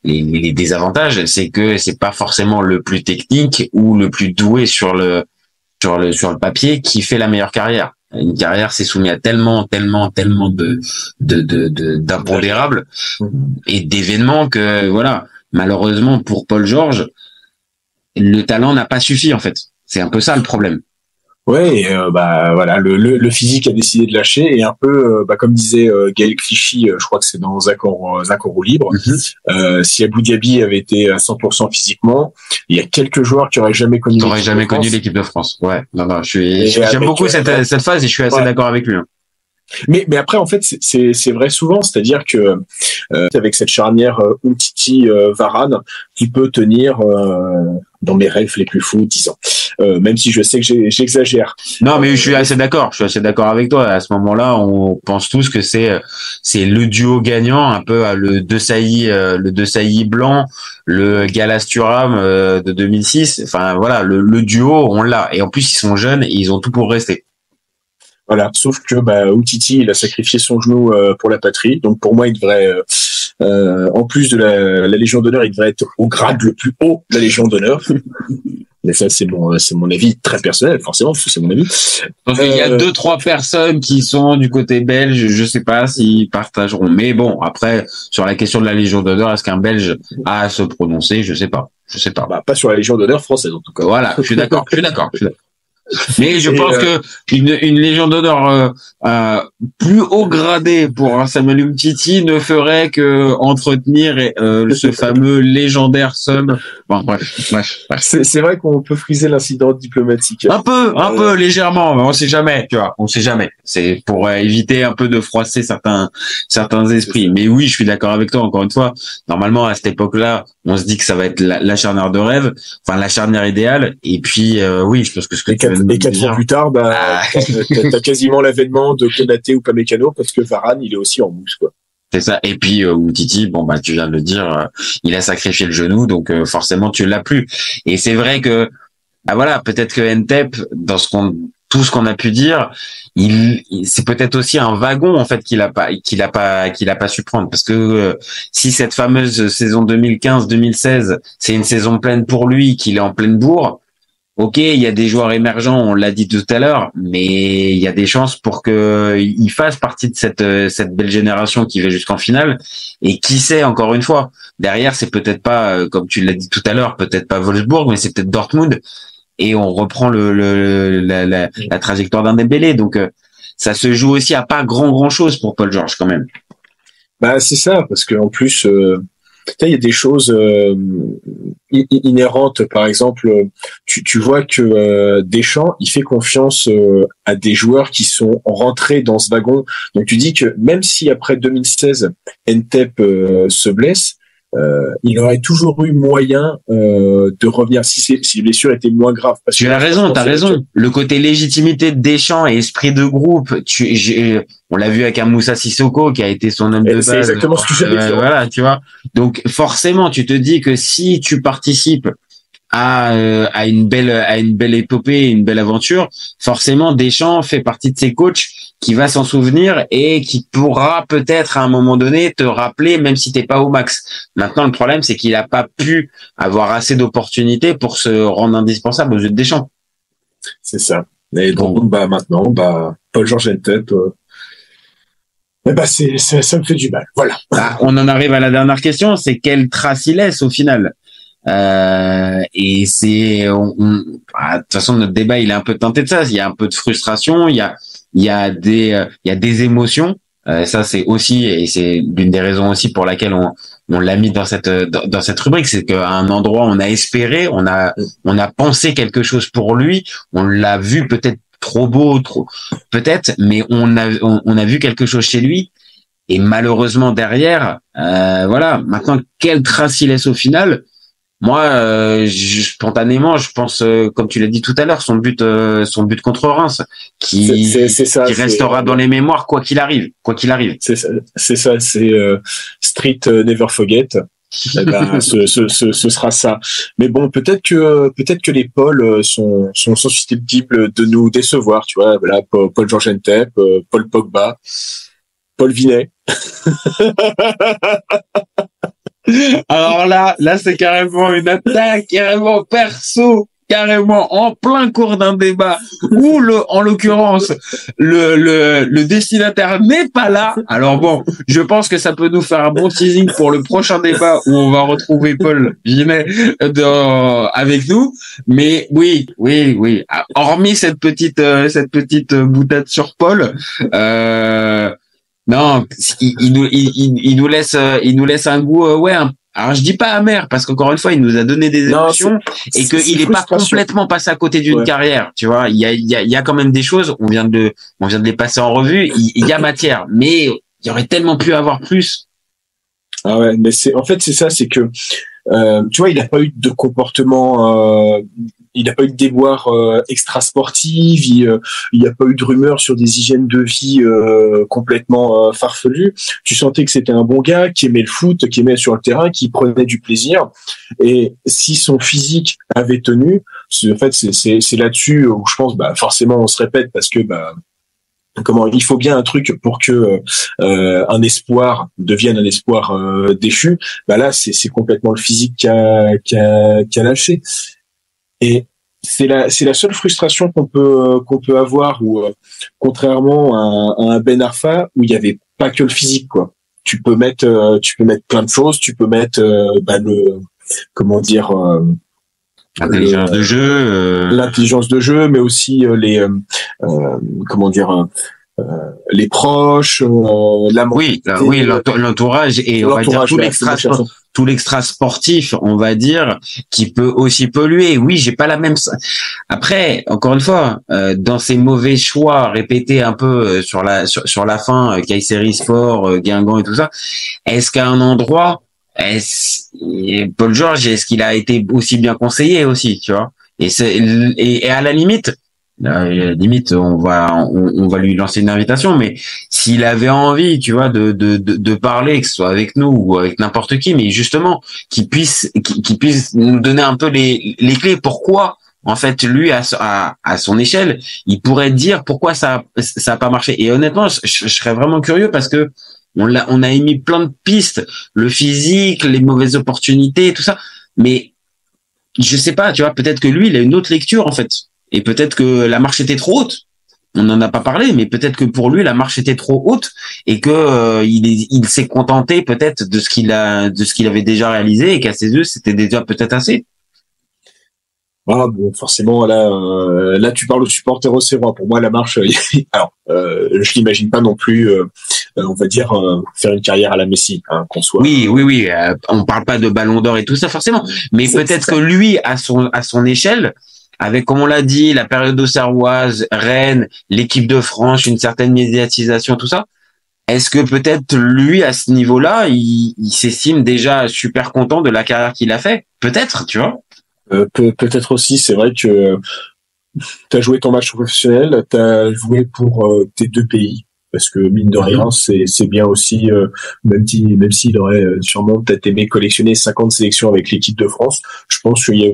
les désavantages, c'est que c'est pas forcément le plus technique ou le plus doué sur le papier qui fait la meilleure carrière. Une carrière, c'est soumis à tellement d'impondérables et d'événements que voilà, malheureusement pour Paul George, le talent n'a pas suffi en fait. C'est un peu ça le problème. Ouais, voilà, le physique a décidé de lâcher et un peu, comme disait Gaël Clichy, je crois que c'est dans Accord ou libre. Si Abou Dhabi avait été à 100% physiquement, il y a quelques joueurs qui auraient jamais connu l'équipe de France. Ouais, non, j'aime beaucoup cette phase et je suis assez d'accord avec lui. Hein. Mais après en fait c'est vrai souvent, c'est-à-dire que avec cette charnière Umtiti Varane qui peut tenir dans mes rêves les plus fous 10 ans. Même si je sais que j'exagère. Non, mais je suis assez d'accord avec toi. À ce moment-là, on pense tous que c'est le duo gagnant, un peu le De Sailly blanc, le Gallas Thuram de 2006. Enfin voilà, le duo, on l'a. Et en plus, ils sont jeunes et ils ont tout pour rester. Voilà, sauf que Umtiti, il a sacrifié son genou pour la patrie. Donc pour moi, il devrait en plus de la Légion d'honneur, il devrait être au grade le plus haut de la Légion d'honneur. Mais ça, c'est mon avis très personnel, forcément, parce que c'est mon avis. Donc, il y a 2-3 personnes qui sont du côté belge, je sais pas s'ils partageront. Mais bon, après, sur la question de la Légion d'honneur, est-ce qu'un Belge a à se prononcer? Je sais pas. Pas sur la Légion d'honneur française, en tout cas. Voilà, je suis d'accord. Mais je pense que une Légion d'honneur plus haut gradée pour un Samuel Umtiti ne ferait que entretenir ce fameux légendaire sub. Bon, bref. C'est vrai qu'on peut friser l'incident diplomatique. Un peu légèrement, mais on sait jamais, tu vois. On sait jamais. C'est pour éviter un peu de froisser certains esprits. Mais oui, je suis d'accord avec toi. Encore une fois, normalement à cette époque-là, on se dit que ça va être la charnière de rêve, enfin la charnière idéale. Et puis oui, je pense que et 4 ans plus tard, t'as quasiment l'avènement de Konaté ou Pamecano parce que Varane, il est aussi en mousse, quoi. C'est ça. Et puis Umtiti, tu viens de le dire, il a sacrifié le genou, donc forcément tu l'as plus. Et c'est vrai que voilà, peut-être que Ntep, dans tout ce qu'on a pu dire, c'est peut-être aussi un wagon en fait qu'il a pas su prendre, parce que si cette fameuse saison 2015-2016, c'est une saison pleine pour lui, qu'il est en pleine bourre. Ok, il y a des joueurs émergents, on l'a dit tout à l'heure, mais il y a des chances pour que il fasse partie de cette belle génération qui va jusqu'en finale. Et qui sait, encore une fois, derrière, c'est peut-être pas, comme tu l'as dit tout à l'heure, peut-être pas Wolfsburg, mais c'est peut-être Dortmund. Et on reprend la trajectoire d'un Dembélé. Donc, ça se joue aussi à pas grand chose pour Paul George quand même. C'est ça, parce que en plus, il y a des choses inhérentes. Par exemple, tu vois que Deschamps, il fait confiance à des joueurs qui sont rentrés dans ce wagon. Donc tu dis que même si après 2016, Ntep se blesse, il aurait toujours eu moyen de revenir si les blessures étaient moins graves. Parce tu as raison, t'as raison. Le côté légitimité de Deschamps et esprit de groupe, on l'a vu avec un Moussa Sissoko qui a été son homme de base. C'est exactement ce que j'allais dire. Voilà, tu vois. Donc forcément, tu te dis que si tu participes à une belle épopée, une belle aventure, forcément Deschamps fait partie de ces coachs qui va s'en souvenir et qui pourra peut-être à un moment donné te rappeler, même si t'es pas au max. Maintenant, le problème, c'est qu'il a pas pu avoir assez d'opportunités pour se rendre indispensable aux yeux de Deschamps. C'est ça. Et donc, maintenant, Paul-Georges Ntep, ça me fait du mal. Voilà. On en arrive à la dernière question, c'est quelle trace il laisse au final? Et c'est, de toute façon, notre débat, il est un peu teinté de ça. Il y a un peu de frustration, il y a des émotions. Ça, c'est aussi, et c'est l'une des raisons aussi pour laquelle on l'a mis dans cette rubrique, c'est qu'à un endroit, on a espéré, on a pensé quelque chose pour lui, on l'a vu peut-être trop beau, peut-être, mais on a vu quelque chose chez lui. Et malheureusement derrière, voilà. Maintenant, quelle trace il laisse au final? Moi, spontanément, je pense, comme tu l'as dit tout à l'heure, son but contre Reims, qui restera dans les mémoires quoi qu'il arrive. C'est ça, Street Never Forget. Ce sera ça. Mais bon, peut-être que les Paul sont susceptibles de nous décevoir, tu vois. Voilà, Paul-Georges Ntep, Paul Pogba, Paul Vinet. Alors là, c'est carrément une attaque, carrément perso, carrément en plein cours d'un débat où en l'occurrence, le destinataire n'est pas là. Alors bon, je pense que ça peut nous faire un bon teasing pour le prochain débat où on va retrouver Paul Vinet avec nous. Mais oui. Hormis cette petite boutade sur Paul, non, il nous laisse un goût, alors je dis pas amer parce qu'encore une fois, il nous a donné des émotions et qu'il est pas complètement passé à côté d'une carrière, tu vois. Il y a quand même des choses, on vient de les passer en revue, il y a matière, mais il y aurait tellement pu avoir plus. Ah ouais, mais c'est ça, c'est que tu vois, il n'a pas eu de comportement, il n'a pas eu de déboire extra-sportive, il n'y a pas eu de rumeurs sur des hygiènes de vie complètement farfelues. Tu sentais que c'était un bon gars, qui aimait le foot, qui aimait sur le terrain, qui prenait du plaisir. Et si son physique avait tenu, en fait, c'est là-dessus où je pense, forcément, on se répète parce que, il faut bien un truc pour que un espoir devienne un espoir déchu. Là, c'est complètement le physique qui a lâché. Et c'est la seule frustration qu'on peut avoir, où contrairement à un Ben Arfa où il y avait pas que le physique, quoi. Tu peux mettre plein de choses, tu peux mettre l'intelligence de jeu, l'intelligence de jeu, mais aussi les proches, l'entourage et on va dire tout l'extra sportif, on va dire, qui peut aussi polluer. Oui, j'ai pas la même. Après, encore une fois, dans ces mauvais choix répétés un peu sur la fin, Kayseri Sport, Guingamp et tout ça, est-ce qu'à un endroit, Paul Georges, est-ce qu'il a été aussi bien conseillé aussi, tu vois? Et à la limite, on va lui lancer une invitation, mais s'il avait envie, tu vois, de parler, que ce soit avec nous ou avec n'importe qui, mais justement qu'il puisse nous donner un peu les clés. Pourquoi, en fait, lui à son échelle, il pourrait dire pourquoi ça a pas marché. Et honnêtement, je serais vraiment curieux parce que on a émis plein de pistes, le physique, les mauvaises opportunités, tout ça, mais je sais pas, tu vois, peut-être que lui, il a une autre lecture en fait. Et peut-être que la marche était trop haute. On n'en a pas parlé, mais peut-être que pour lui, la marche était trop haute et que il s'est contenté peut-être de ce qu'il avait déjà réalisé et qu'à ses yeux, c'était déjà peut-être assez. Ah bon, forcément, là, tu parles aux supporters auxerrois. Pour moi, la marche, alors, je l'imagine pas non plus, on va dire, faire une carrière à la Messi, hein, qu'on soit. Oui. On parle pas de Ballon d'Or et tout ça forcément, mais peut-être que lui, à son échelle, avec, comme on l'a dit, la période auxerroise, Rennes, l'équipe de France, une certaine médiatisation, tout ça. Est-ce que peut-être lui, à ce niveau-là, il s'estime déjà super content de la carrière qu'il a fait? Peut-être, tu vois. Peut-être aussi, c'est vrai que t'as joué ton match professionnel, t'as joué pour tes deux pays, parce que mine de rien, c'est bien aussi, même s'il aurait sûrement peut-être aimé collectionner 50 sélections avec l'équipe de France, je pense qu'il y a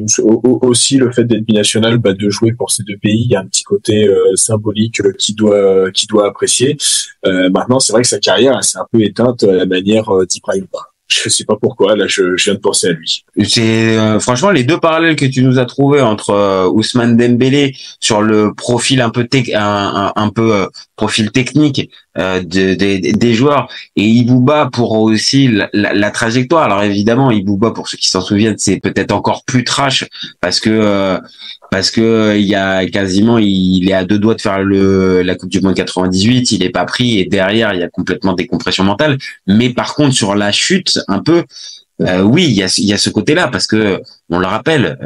aussi le fait d'être binational, de jouer pour ces deux pays, il y a un petit côté symbolique qui doit apprécier. Maintenant, c'est vrai que sa carrière, elle s'est un peu éteinte à la manière d'Ibrahima. Je sais pas pourquoi, là, je viens de penser à lui. C'est franchement les deux parallèles que tu nous as trouvés entre Ousmane Dembélé sur le profil un peu profil technique des joueurs et Ibouba pour aussi la trajectoire. Alors évidemment, Ibouba, pour ceux qui s'en souviennent, c'est peut-être encore plus trash parce que il y a quasiment, il est à 2 doigts de faire la Coupe du Monde 98, il est pas pris et derrière il y a complètement décompression mentale. Mais par contre sur la chute un peu, oui, il y a ce côté-là parce que on le rappelle,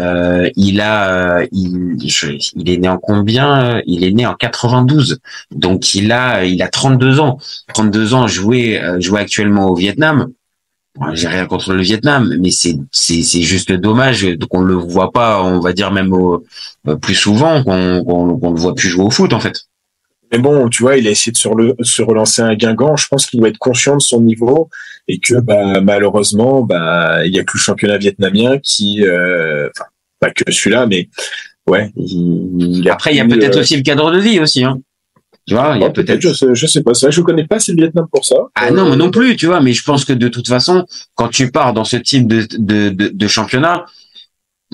il est né en combien? Il est né en 92, donc il a 32 ans. 32 ans, jouer actuellement au Vietnam. Bon, j'ai rien contre le Vietnam, mais c'est juste dommage qu'on le voit pas, on va dire même plus souvent, qu'on le voit plus jouer au foot en fait. Mais bon, tu vois, il a essayé de se relancer à Guingamp. Je pense qu'il doit être conscient de son niveau et que malheureusement, il y a que le championnat vietnamien qui, pas que celui-là, mais ouais. Après, il y a peut-être aussi le cadre de vie aussi, hein. Tu vois, il y a peut-être. Je sais pas ça. Je connais pas assez le Vietnam pour ça. Ah non, mais non plus, tu vois. Mais je pense que de toute façon, quand tu pars dans ce type de championnat,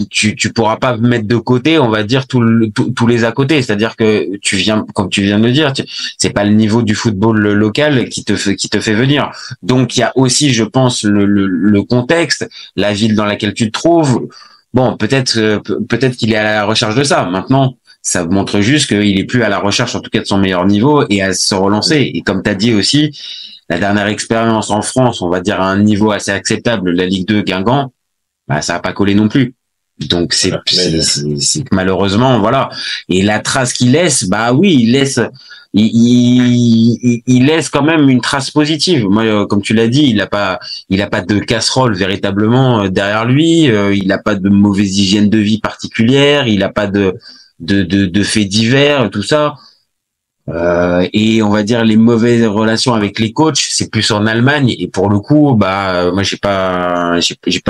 tu pourras pas mettre de côté, on va dire, tous les à côté. C'est-à-dire que comme tu viens de le dire, c'est pas le niveau du football local qui te fait venir. Donc il y a aussi, je pense, le contexte, la ville dans laquelle tu te trouves. Bon, peut-être qu'il est à la recherche de ça. Maintenant, ça montre juste qu'il est plus à la recherche, en tout cas, de son meilleur niveau et à se relancer. Et comme tu as dit aussi, la dernière expérience en France, on va dire à un niveau assez acceptable, la Ligue 2 Guingamp, ça a pas collé non plus. Donc c'est malheureusement, voilà. Et la trace qu'il laisse, oui, il laisse quand même une trace positive. Moi, comme tu l'as dit, il a pas de casserole véritablement derrière lui. Il a pas de mauvaise hygiène de vie particulière. Il a pas de faits divers, tout ça. Et on va dire les mauvaises relations avec les coachs, c'est plus en Allemagne. Et pour le coup, moi j'ai pas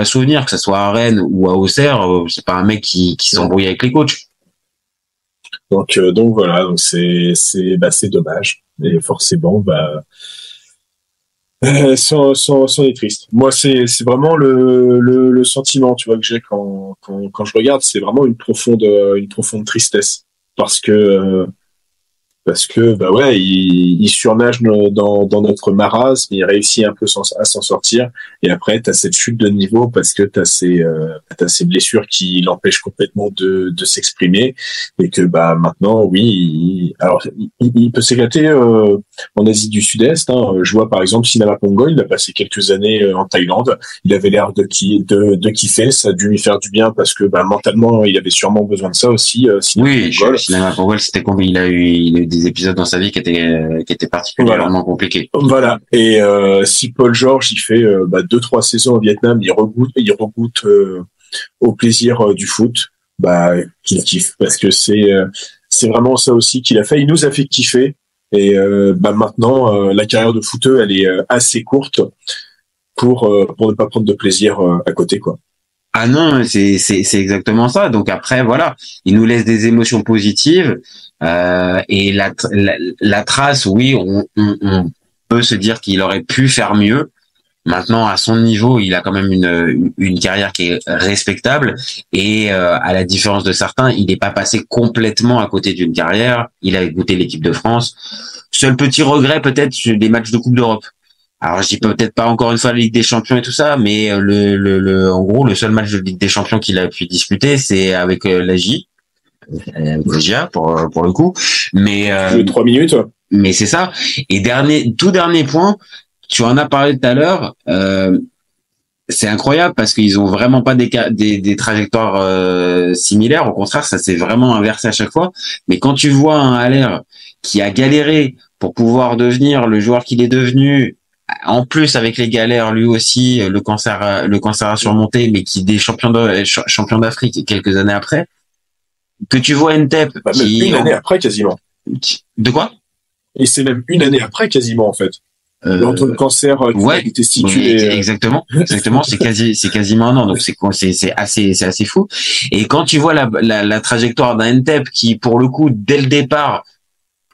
souvenir que ça soit à Rennes ou à Auxerre, c'est pas un mec qui s'embrouille avec les coachs. Donc voilà, donc c'est dommage. Et forcément, c'en est triste. Moi, c'est vraiment le sentiment, tu vois, que j'ai quand je regarde, c'est vraiment une profonde tristesse parce que ouais, il surnage dans notre marasme, il réussit un peu à s'en sortir, et après t'as cette chute de niveau parce que t'as ces blessures qui l'empêchent complètement de s'exprimer, et que maintenant oui, il peut s'éclater en Asie du Sud-Est. Je vois par exemple Sinama Pongo, il a passé quelques années en Thaïlande, il avait l'air de kiffer, ça a dû lui faire du bien parce que mentalement il avait sûrement besoin de ça aussi. Oui, Sinama Pongo, c'était combien il a eu des épisodes dans sa vie qui étaient particulièrement compliqués. Voilà. Et si Paul George il fait 2-3 saisons au Vietnam, il regoute au plaisir du foot, qu'il kiffe, parce que c'est vraiment ça aussi qu'il a fait. Il nous a fait kiffer. Et maintenant, la carrière de footeux, elle est assez courte pour ne pas prendre de plaisir à côté, quoi. Ah non, c'est exactement ça. Donc après, voilà, il nous laisse des émotions positives. Et la trace, oui, on peut se dire qu'il aurait pu faire mieux. Maintenant, à son niveau, il a quand même une carrière qui est respectable. Et à la différence de certains, il n'est pas passé complètement à côté d'une carrière. Il a goûté l'équipe de France. Seul petit regret, peut-être, des matchs de Coupe d'Europe. Alors je dis peut-être pas encore une fois la Ligue des Champions et tout ça, mais en gros le seul match de Ligue des Champions qu'il a pu disputer, c'est avec la J, GIA pour le coup. Mais 3 minutes. Mais c'est ça. Et tout dernier point, tu en as parlé tout à l'heure. C'est incroyable parce qu'ils ont vraiment pas des trajectoires similaires. Au contraire, ça s'est vraiment inversé à chaque fois. Mais quand tu vois un Haller qui a galéré pour pouvoir devenir le joueur qu'il est devenu, en plus avec les galères, lui aussi, le cancer a surmonté, mais qui est champion d'Afrique quelques années après, que tu vois Ntep une année après quasiment. De quoi? Et c'est même une année après quasiment en fait. Entre le cancer des testicules. Exactement. C'est quasiment un an. Donc c'est assez fou. Et quand tu vois la trajectoire d'un Ntep qui, pour le coup, dès le départ,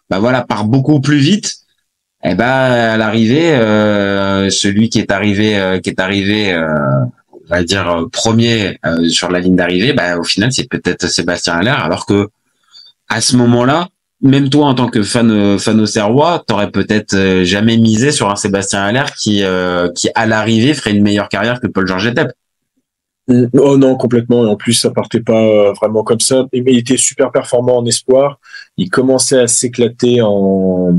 part beaucoup plus vite. À l'arrivée, celui qui est arrivé, on va dire premier sur la ligne d'arrivée, au final c'est peut-être Sébastien Haller, alors que à ce moment-là, même toi en tant que fan auxerrois, t'aurais peut-être jamais misé sur un Sébastien Haller qui à l'arrivée ferait une meilleure carrière que Paul-Georges Ntep. Oh non, complètement. Et en plus, ça partait pas vraiment comme ça. Mais il était super performant en espoir. Il commençait à s'éclater aux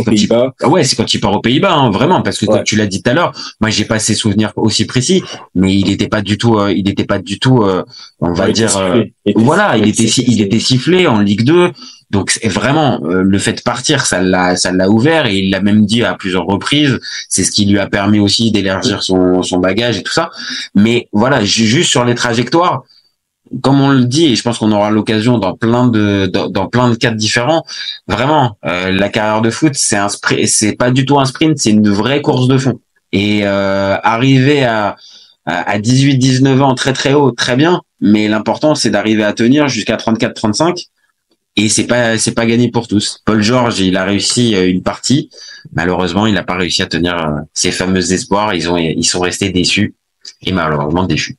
Pays-Bas. C'est quand il part aux Pays-Bas, vraiment, parce que comme tu l'as dit tout à l'heure, moi j'ai pas ces souvenirs aussi précis, mais il était pas du tout, on va dire, il était sifflé en Ligue 2. Donc c'est vraiment le fait de partir, ça l'a ouvert, et il l'a même dit à plusieurs reprises. C'est ce qui lui a permis aussi d'élargir son bagage et tout ça. Mais voilà, juste sur les trajectoires, comme on le dit, et je pense qu'on aura l'occasion dans plein de cas différents. Vraiment, la carrière de foot, c'est pas du tout un sprint, c'est une vraie course de fond. Et arriver à 18-19 ans très très haut, très bien. Mais l'important, c'est d'arriver à tenir jusqu'à 34-35. Et c'est pas gagné pour tous. Paul-Georges, il a réussi une partie. Malheureusement, il n'a pas réussi à tenir ses fameux espoirs. Ils sont restés déçus. Et malheureusement déçus.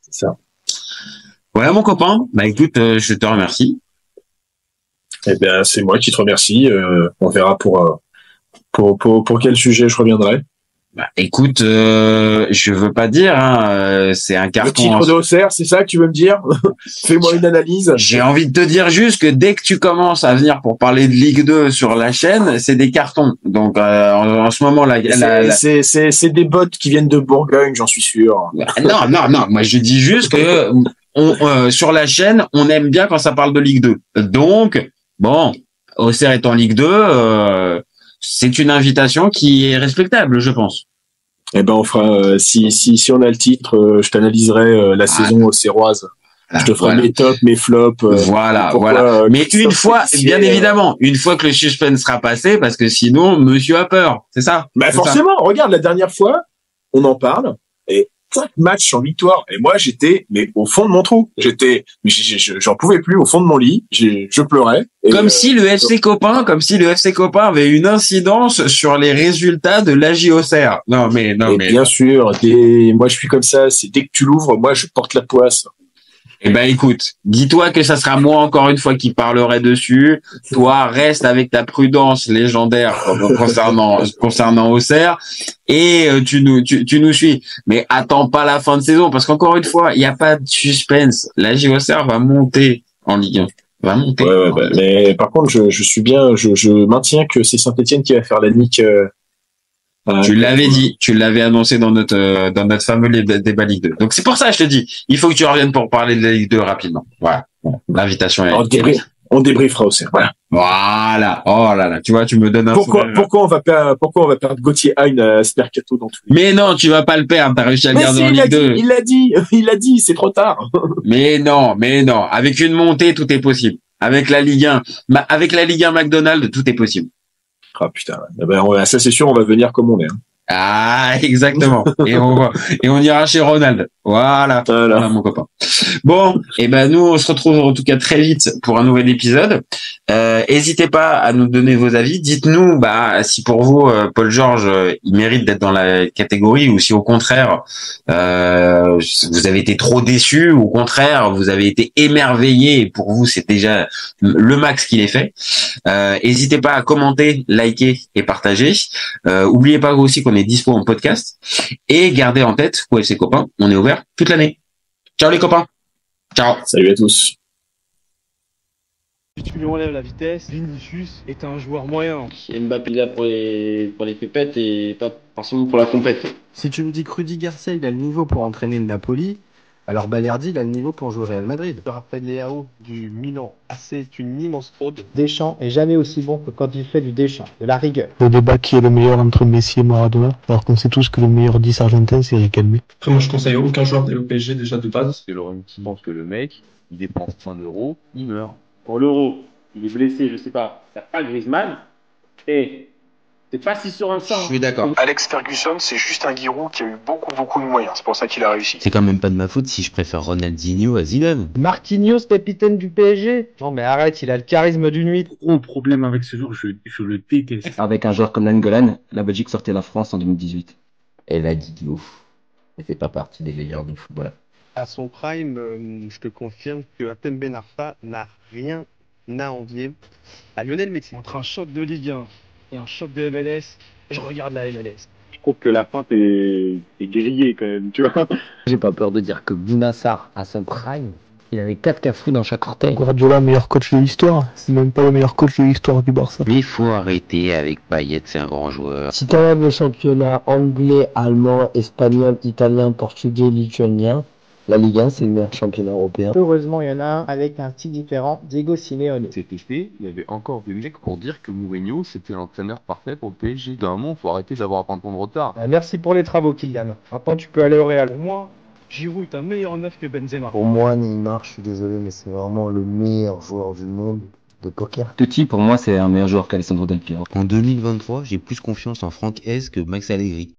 C'est ça. Voilà, mon copain. Écoute, je te remercie. Eh bien, c'est moi qui te remercie. On verra pour quel sujet je reviendrai. Écoute, je veux pas dire, c'est un carton. Le titre de Auxerre, c'est ça que tu veux me dire? Fais-moi une analyse. J'ai envie de te dire juste que dès que tu commences à venir pour parler de Ligue 2 sur la chaîne, c'est des cartons. Donc en ce moment là, c'est des bots qui viennent de Bourgogne, j'en suis sûr. Non. Moi je dis juste que sur la chaîne, on aime bien quand ça parle de Ligue 2. Donc bon, Auxerre est en Ligue 2. C'est une invitation qui est respectable, je pense. Eh ben, on fera, si on a le titre, je t'analyserai la saison auxerroise. Je te ferai mes tops, mes flops. Voilà. Mais une fois, bien évidemment, une fois que le suspense sera passé, parce que sinon, monsieur a peur. C'est ça? Forcément. Regarde, la dernière fois, on en parle, et 5 matchs sans victoire. Et moi, j'étais, au fond de mon trou. J'en pouvais plus, au fond de mon lit. Je pleurais. Comme si le FC Copain avait une incidence sur les résultats de l'AJ Auxerre. Non, mais. Bien sûr. Moi, je suis comme ça. C'est dès que tu l'ouvres, moi, je porte la poisse. Eh ben, écoute, dis-toi que ça sera moi encore une fois qui parlerai dessus. Toi, reste avec ta prudence légendaire concernant Auxerre, et tu nous suis. Mais attends pas la fin de saison, parce qu'encore une fois, il n'y a pas de suspense. L'AJ Auxerre va monter en Ligue 1. Ouais, mais par contre, je maintiens que c'est Saint-Etienne qui va faire la nique. Tu l'avais dit, tu l'avais annoncé dans notre fameux débat Ligue 2. Donc c'est pour ça que je te dis, il faut que tu reviennes pour parler de la Ligue 2 rapidement. Voilà. L'invitation est. On débriefera aussi. Voilà. Oh là là, tu vois, tu me donnes un. Pourquoi on va perdre Gauthier Hein à Spercato dans tout. Mais non, tu vas pas le perdre. T'as réussi à le garder en Ligue 2. Il l'a dit. C'est trop tard. Mais non. Avec une montée, tout est possible. Avec la Ligue 1, McDonald's, tout est possible. Ah putain. Ça c'est sûr, on va venir comme on est. Ah, exactement. Et on ira chez Ronald. Voilà, mon copain. Bon, et ben nous on se retrouve en tout cas très vite pour un nouvel épisode. N'hésitez pas à nous donner vos avis. Dites-nous si pour vous Paul George il mérite d'être dans la catégorie ou si au contraire vous avez été trop déçu ou au contraire vous avez été émerveillé et pour vous c'est déjà le max qu'il ait fait. N'hésitez pas à commenter, liker et partager. Oubliez pas aussi qu'on est dispo en podcast et gardez en tête QFC Copains, on est ouvert toute l'année. Ciao les copains. Ciao. Salut à tous. Si tu lui enlèves la vitesse, Vinicius est un joueur moyen. Mbappé là pour les pépettes et pas forcément pour la compète. Si tu me dis que Rudy Garcia il a le niveau pour entraîner le Napoli, alors Balerdi il a le niveau pour jouer au Real Madrid. Raphaël Leao du Milan AC est une immense fraude. Deschamps est jamais aussi bon que quand il fait du Deschamps, de la rigueur. Le débat qui est le meilleur entre Messi et Maradona, alors qu'on sait tous que le meilleur 10 argentin c'est Riquelme. Après moi je conseille aucun joueur d'aller au PSG déjà de base. C'est Laurent qui pense que le mec, il dépense 1 euro, il meurt. Pour l'euro, il est blessé, je sais pas. T'as pas Griezmann. Et c'est pas si sur un sang. Je suis d'accord. Alex Ferguson, c'est juste un Giroud qui a eu beaucoup de moyens. C'est pour ça qu'il a réussi. C'est quand même pas de ma faute si je préfère Ronaldinho à Zidane. Marquinhos, capitaine du PSG. Non mais arrête, il a le charisme d'une nuit. Gros problème avec ce joueur, je le déteste. Avec un joueur comme Nainggolan, la Belgique sortait la France en 2018. Et là, Didio, il fait pas partie des meilleurs du football. À son prime, je te confirme que Hatem Ben Arfa n'a rien à envier à Lionel Messi. Entre un choc de Ligue 1 et un choc de MLS, je regarde la MLS. Je trouve que la feinte est grillée quand même, tu vois. J'ai pas peur de dire que Bouna Sarr, à son prime, il avait 4 cafous dans chaque orteil. Guardiola, meilleur coach de l'histoire, c'est même pas le meilleur coach de l'histoire du Barça. Mais il faut arrêter avec Payet, c'est un grand joueur. Si t'enlèves le championnat anglais, allemand, espagnol, italien, portugais, lituanien, la Ligue 1 c'est le meilleur championnat européen. Heureusement, il y en a un avec un style différent, Diego Simeone. Cet été, il y avait encore des mecs pour dire que Mourinho c'était l'entraîneur parfait pour le PSG. D'un moment, faut arrêter d'avoir un temps de retard. Merci pour les travaux, Kylian. Maintenant, tu peux aller au Real. Pour moi, Giroud est un meilleur neuf que Benzema. Pour moi, Neymar, je suis désolé, mais c'est vraiment le meilleur joueur du monde de poker. Totti, pour moi, c'est un meilleur joueur qu'Alessandro Del Piero. En 2023, j'ai plus confiance en Franck Hez que Max Allegri.